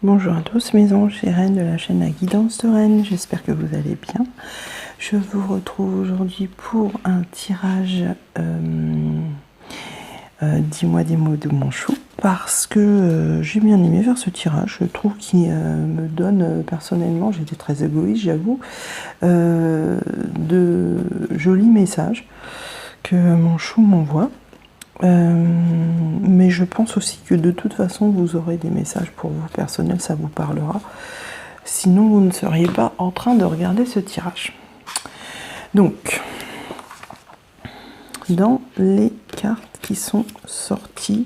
Bonjour à tous mes anges et reines de la chaîne La Guidance de Rennes, j'espère que vous allez bien. Je vous retrouve aujourd'hui pour un tirage dis-moi des mots de mon chou, parce que j'ai bien aimé faire ce tirage. Je trouve qu'il me donne personnellement, j'étais très égoïste j'avoue, de jolis messages que mon chou m'envoie. Mais je pense aussi que de toute façon vous aurez des messages pour vous personnels, ça vous parlera, sinon vous ne seriez pas en train de regarder ce tirage. Donc dans les cartes qui sont sorties,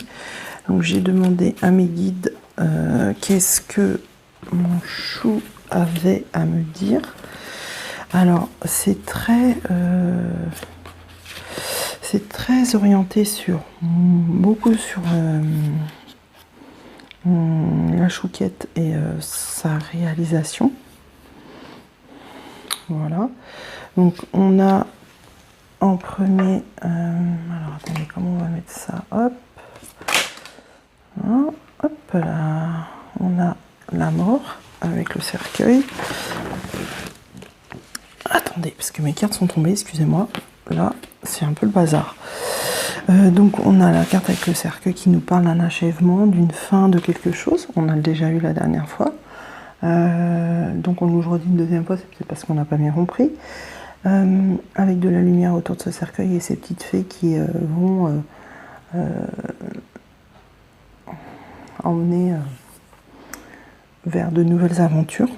donc j'ai demandé à mes guides qu'est-ce que mon chou avait à me dire. Alors c'est très orienté sur beaucoup sur la chouquette et sa réalisation. Voilà. Donc on a en premier, alors attendez, comment on va mettre ça? Hop, hein, hop là. On a la mort avec le cercueil. Attendez, parce que mes cartes sont tombées, excusez-moi. Là, c'est un peu le bazar. Donc on a la carte avec le cercueil qui nous parle d'un achèvement, d'une fin de quelque chose. On a déjà eu la dernière fois. Donc on nous redit une deuxième fois, c'est peut-être parce qu'on n'a pas bien compris. Avec de la lumière autour de ce cercueil et ces petites fées qui vont emmener vers de nouvelles aventures.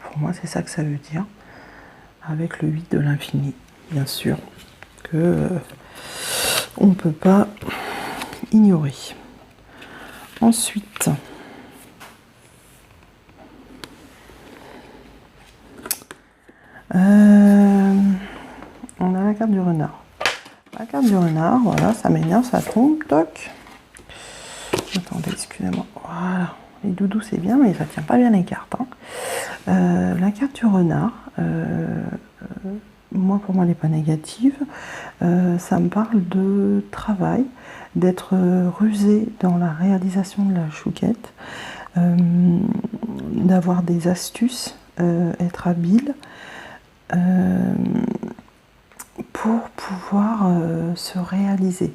Pour moi, c'est ça que ça veut dire. Avec le 8 de l'infini, bien sûr, que on ne peut pas ignorer. Ensuite, on a la carte du renard. La carte du renard, voilà, ça m'énerve, ça tombe, toc. Attendez, excusez-moi. Voilà, les doudous c'est bien, mais ça tient pas bien les cartes. Hein. La carte du renard, moi pour moi elle n'est pas négative. Ça me parle de travail, d'être rusé dans la réalisation de la chouquette, d'avoir des astuces, être habile. Pour pouvoir se réaliser.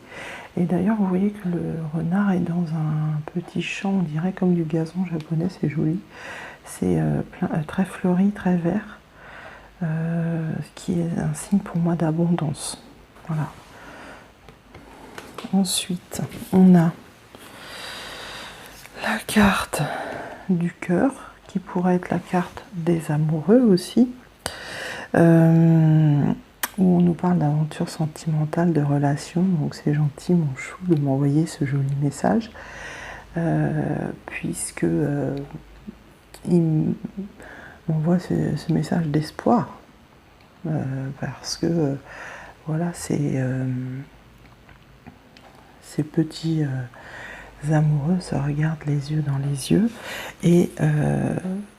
Et d'ailleurs, vous voyez que le renard est dans un petit champ, on dirait comme du gazon japonais, c'est joli. C'est très fleuri, très vert, ce qui est un signe pour moi d'abondance. Voilà. Ensuite, on a la carte du cœur, qui pourrait être la carte des amoureux aussi. Où on nous parle d'aventure sentimentale, de relations. Donc c'est gentil mon chou de m'envoyer ce joli message, puisque il m'envoie ce message d'espoir, parce que voilà, ces petits amoureux se regardent les yeux dans les yeux, et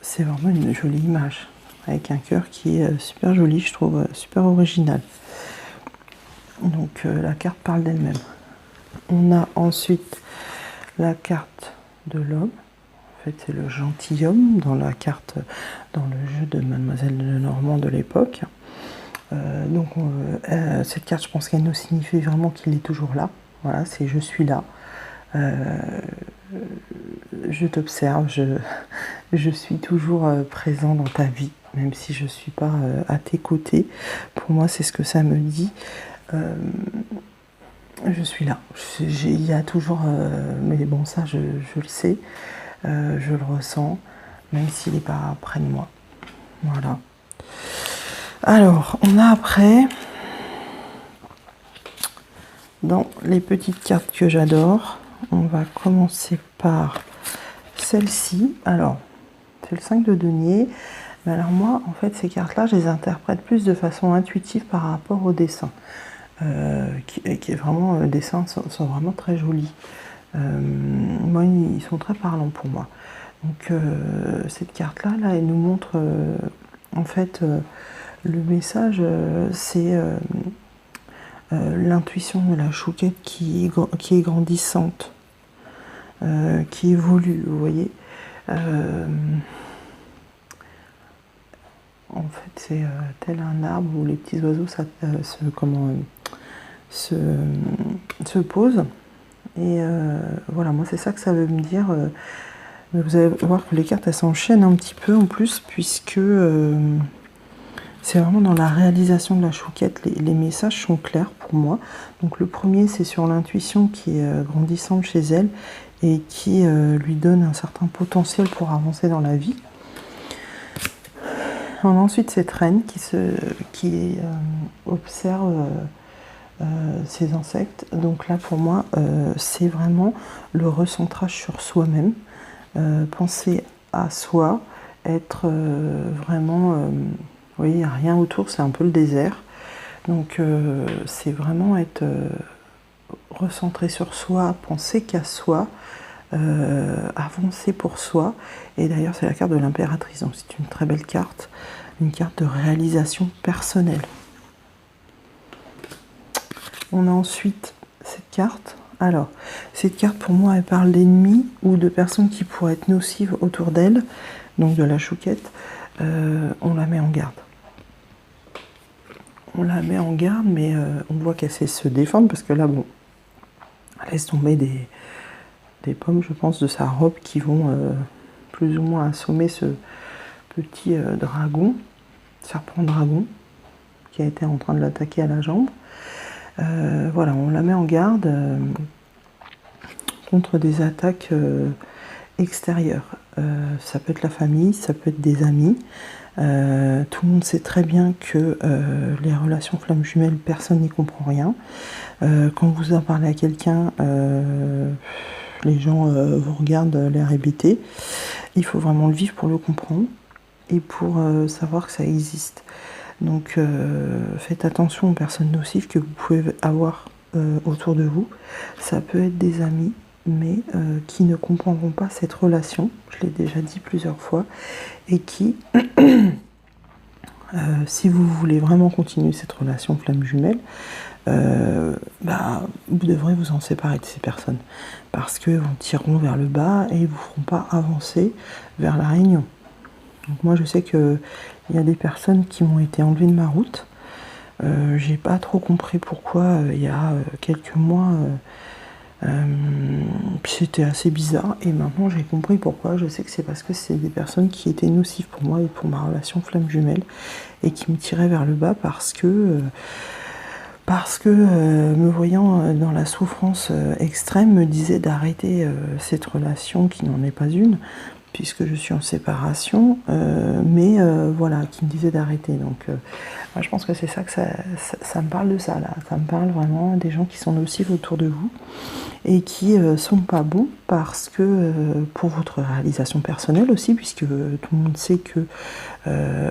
c'est vraiment une jolie image avec un cœur qui est super joli, je trouve, super original. Donc la carte parle d'elle-même. On a ensuite la carte de l'homme. En fait, c'est le gentilhomme dans la carte, dans le jeu de Mademoiselle Lenormand de l'époque. Donc cette carte, je pense qu'elle nous signifie vraiment qu'il est toujours là. Voilà, c'est je suis là. Je t'observe, je suis toujours présent dans ta vie, même si je ne suis pas à tes côtés. Pour moi, c'est ce que ça me dit. Je suis là. Il y a toujours... mais bon, ça, je le sais. Je le ressens, même s'il n'est pas près de moi. Voilà. Alors, on a après... Dans les petites cartes que j'adore, on va commencer par celle-ci. Alors, c'est le 5 de denier. Mais alors moi, en fait, ces cartes-là, je les interprète plus de façon intuitive par rapport au dessin. Qui est vraiment, les dessins sont vraiment très jolis. Moi, ils sont très parlants pour moi. Donc, cette carte-là, là, elle nous montre, en fait, le message, c'est... l'intuition de la chouquette qui est grandissante. qui évolue, vous voyez. En fait, c'est tel un arbre où les petits oiseaux se posent. Et voilà, moi c'est ça que ça veut me dire. Mais vous allez voir que les cartes, elles s'enchaînent un petit peu en plus, puisque c'est vraiment dans la réalisation de la chouquette. Les messages sont clairs pour moi. Donc le premier, c'est sur l'intuition qui est grandissante chez elle et qui lui donne un certain potentiel pour avancer dans la vie. Ensuite, cette reine qui observe ces insectes. Donc là, pour moi, c'est vraiment le recentrage sur soi-même. Penser à soi, être vraiment... vous voyez, il n'y a rien autour, c'est un peu le désert. Donc c'est vraiment être recentré sur soi, penser qu'à soi, avancer pour soi. Et d'ailleurs, c'est la carte de l'impératrice, donc c'est une très belle carte, une carte de réalisation personnelle. On a ensuite cette carte. Alors, cette carte, pour moi, elle parle d'ennemis ou de personnes qui pourraient être nocives autour d'elle, donc de la chouquette. On la met en garde. On la met en garde, mais on voit qu'elle sait se défendre, parce que là, bon, elle laisse tomber des pommes, je pense, de sa robe qui vont plus ou moins assommer ce petit dragon, serpent dragon, qui a été en train de l'attaquer à la jambe. Voilà, on la met en garde contre des attaques extérieures. Ça peut être la famille, ça peut être des amis. Tout le monde sait très bien que les relations flammes jumelles, personne n'y comprend rien. Quand vous en parlez à quelqu'un, les gens vous regardent l'air hébété. Il faut vraiment le vivre pour le comprendre et pour savoir que ça existe. Donc faites attention aux personnes nocives que vous pouvez avoir autour de vous. Ça peut être des amis, mais qui ne comprendront pas cette relation, je l'ai déjà dit plusieurs fois, et qui, si vous voulez vraiment continuer cette relation flamme jumelle, vous devrez vous en séparer de ces personnes, parce qu'elles vous tireront vers le bas et ne vous feront pas avancer vers la réunion. Donc moi je sais qu'il y a des personnes qui m'ont été enlevées de ma route. J'ai pas trop compris pourquoi il y a quelques mois. C'était assez bizarre et maintenant j'ai compris pourquoi. Je sais que c'est parce que c'est des personnes qui étaient nocives pour moi et pour ma relation flamme jumelle et qui me tiraient vers le bas parce que me voyant dans la souffrance extrême me disaient d'arrêter cette relation qui n'en est pas une, puisque je suis en séparation, mais voilà, qui me disait d'arrêter. Donc moi je pense que c'est ça que ça me parle de ça là. Ça me parle vraiment des gens qui sont nocifs autour de vous et qui sont pas bons parce que pour votre réalisation personnelle aussi, puisque tout le monde sait que,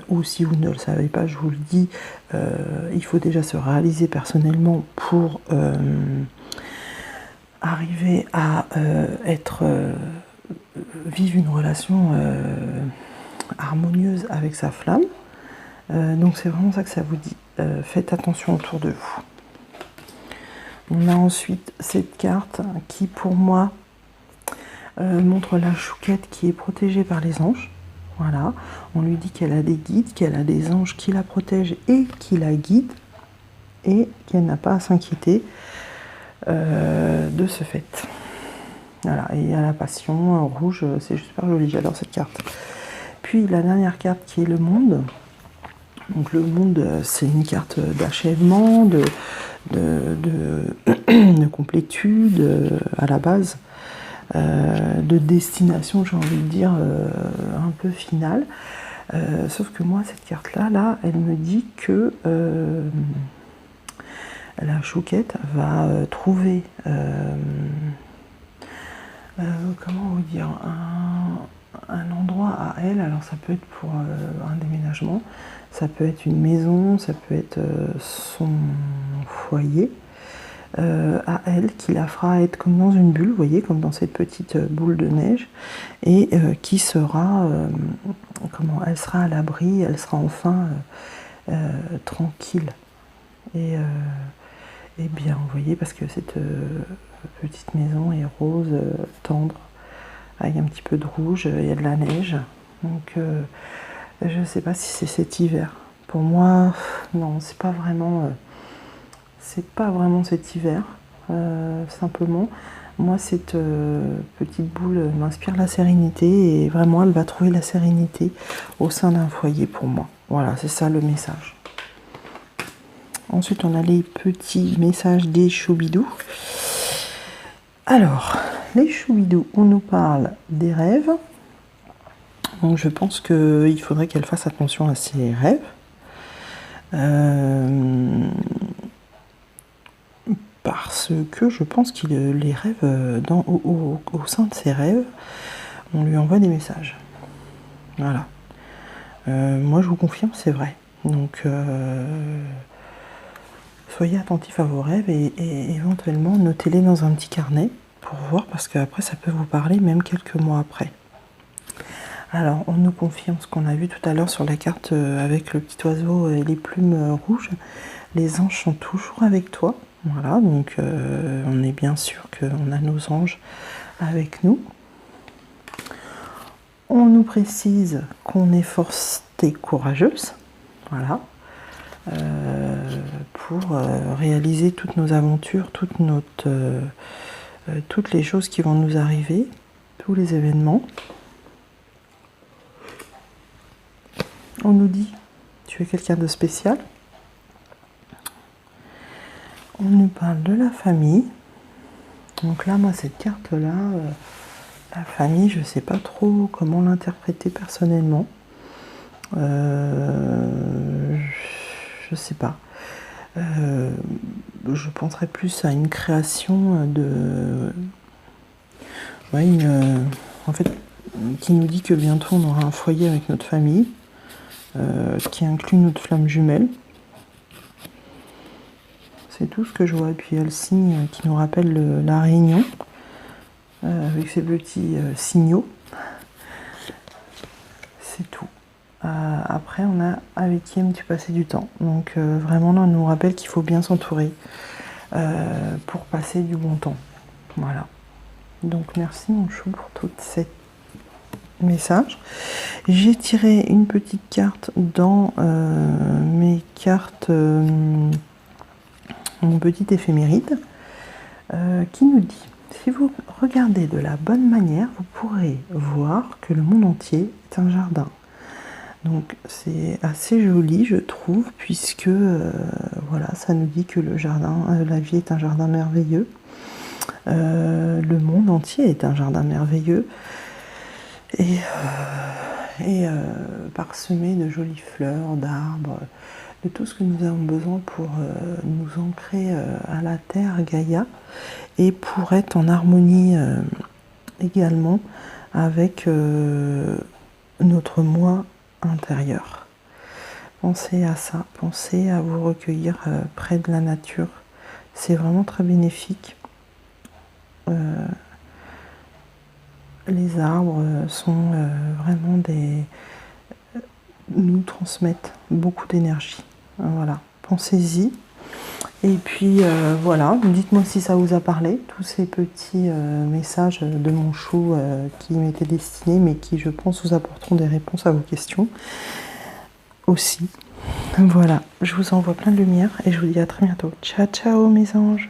ou si vous ne le savez pas, je vous le dis, il faut déjà se réaliser personnellement pour arriver à vivre une relation harmonieuse avec sa flamme. Donc c'est vraiment ça que ça vous dit. Faites attention autour de vous. On a ensuite cette carte qui pour moi montre la chouquette qui est protégée par les anges. Voilà, on lui dit qu'elle a des guides, qu'elle a des anges qui la protègent et qui la guident et qu'elle n'a pas à s'inquiéter de ce fait. Voilà, et il y a la passion rouge, c'est super joli, j'adore cette carte. Puis la dernière carte qui est le monde. Donc le monde, c'est une carte d'achèvement, de complétude à la base, de destination, j'ai envie de dire, un peu finale. Sauf que moi, cette carte-là, elle me dit que la chouquette va trouver, comment vous dire, un endroit à elle. Alors ça peut être pour un déménagement, ça peut être une maison, ça peut être son foyer à elle, qui la fera être comme dans une bulle, vous voyez, comme dans cette petite boule de neige, et qui sera, elle sera à l'abri, elle sera enfin tranquille et bien, vous voyez, parce que petite maison est rose, tendre, avec un petit peu de rouge, il y a de la neige. Donc je ne sais pas si c'est cet hiver. Pour moi, non, c'est pas vraiment cet hiver, simplement. Moi, cette petite boule m'inspire la sérénité et vraiment, elle va trouver la sérénité au sein d'un foyer pour moi. Voilà, c'est ça le message. Ensuite, on a les petits messages des choubidous. Alors, les choubidous, on nous parle des rêves. Donc, je pense qu'il faudrait qu'elle fasse attention à ses rêves. Parce que je pense qu'il les rêve au sein de ses rêves, on lui envoie des messages. Voilà. Moi, je vous confirme, c'est vrai. Donc, soyez attentifs à vos rêves et éventuellement notez-les dans un petit carnet pour voir, parce qu'après, ça peut vous parler même quelques mois après. Alors, on nous confirme ce qu'on a vu tout à l'heure sur la carte avec le petit oiseau et les plumes rouges. Les anges sont toujours avec toi. Voilà, donc on est bien sûr qu'on a nos anges avec nous. On nous précise qu'on est forte et courageuse. Voilà. Pour réaliser toutes nos aventures, toutes les choses qui vont nous arriver, tous les événements. On nous dit, tu es quelqu'un de spécial. On nous parle de la famille. Donc là, moi, cette carte-là, la famille, je ne sais pas trop comment l'interpréter personnellement. Je ne sais pas. Je penserais plus à une création de... Ouais, en fait, qui nous dit que bientôt on aura un foyer avec notre famille, qui inclut notre flamme jumelle. C'est tout ce que je vois. Et puis il y a le signe qui nous rappelle la réunion, avec ces petits signaux. C'est tout. Après, on a avec qui aimes-tu passer du temps. Donc vraiment, là, on nous rappelle qu'il faut bien s'entourer pour passer du bon temps. Voilà. Donc merci mon chou pour tout ces messages. J'ai tiré une petite carte dans mes cartes, mon petit éphéméride, qui nous dit: si vous regardez de la bonne manière, vous pourrez voir que le monde entier est un jardin. Donc c'est assez joli, je trouve, puisque voilà, ça nous dit que le jardin, la vie est un jardin merveilleux. Le monde entier est un jardin merveilleux et parsemé de jolies fleurs, d'arbres, de tout ce que nous avons besoin pour nous ancrer à la terre Gaïa et pour être en harmonie également avec notre moi intérieur. Pensez à ça, pensez à vous recueillir près de la nature. C'est vraiment très bénéfique. Les arbres sont vraiment nous transmettent beaucoup d'énergie. Voilà, pensez-y. Et puis voilà, dites-moi si ça vous a parlé, tous ces petits messages de mon chou qui m'étaient destinés, mais qui, je pense, vous apporteront des réponses à vos questions aussi. Voilà, je vous envoie plein de lumière et je vous dis à très bientôt. Ciao, ciao mes anges!